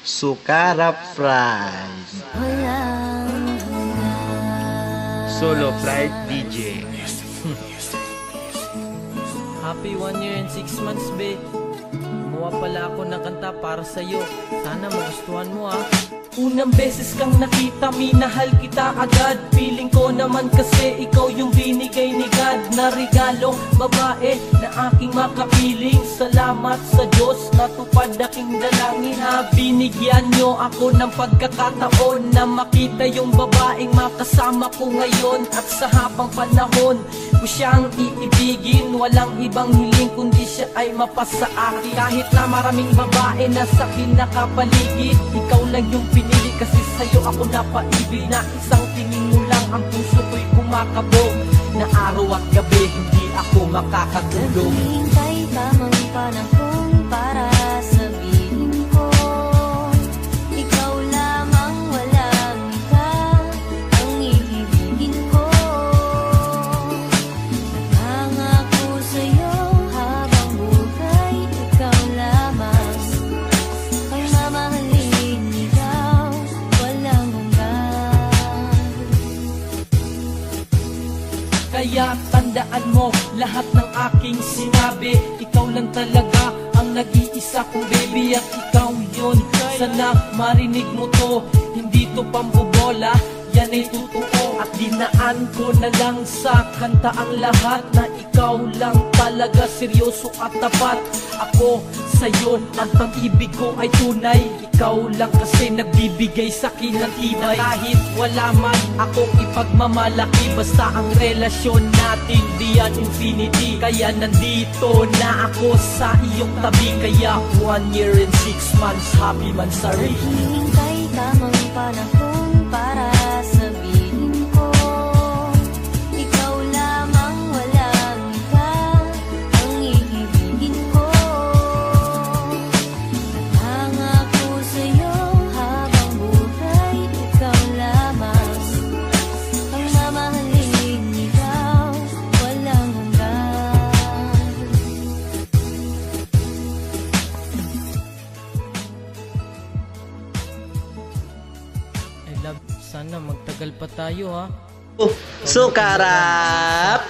Sukara Pride. Solo Pride DJ. Happy 1 year and 6 months, be. Gumawa pala ako ng kanta para sa'yo. Sana magustuhan mo, ha. Unang beses kang nakita, minahal kita agad. Feeling ko naman kasi ikaw yung binigay ni God na regalong babae na aking makapiling. Salamat sa Diyos, natupad aking dalangin, ha. Binigyan nyo ako ng pagkakataon na makita yung babaeng makasama ko ngayon. At sa habang panahon ko siyang iibigin, walang ibang hiling kundi siya ay mapasa akin. Kahit na maraming babae na sa akin nakapaligid, ikaw lang yung pinili kasi sa'yo ako napaibig. Na isang tingin mo lang ang puso ko'y kumakabog, na araw at gabi hindi ako makakatulog. Naghihintay tamang panahon para sabihin ko, ikaw lamang, walang iba ang iibigin ko. Nangako sa'yo habang buhay, ikaw lamang ang mamahalin, ikaw walang hanggan. Kaya tandaan mo lahat ng aking sinabi, ikaw lang talaga ang nag-iisa kong baby. At ikaw yun, sana marinig mo to, hindi to pambobola, yan ay totoo. At dinaan ko na lang sa kanta ang lahat, na ikaw lang talaga seryoso at tapat. Ako sa'yo, ang pag-ibig ko ay tunay. Ikaw lang kasi nagbibigay sa'kin ng tibay. Kahit wala man akong ipagmamalaki, basta ang relasyon natin diyan infinity. Kaya nandito na ako sa iyong tabi. Kaya 1 year and 6 months, happy Mansari. Naghihintay tamang panahon para sabihin ko, ikaw lamang, walang iba ang iibigin ko. Nangako sa'yo habang buhay, ikaw lamang ang mamahalin, ikaw walang hanggan. I love, sana magtagal pa tayo, ha. Sukarap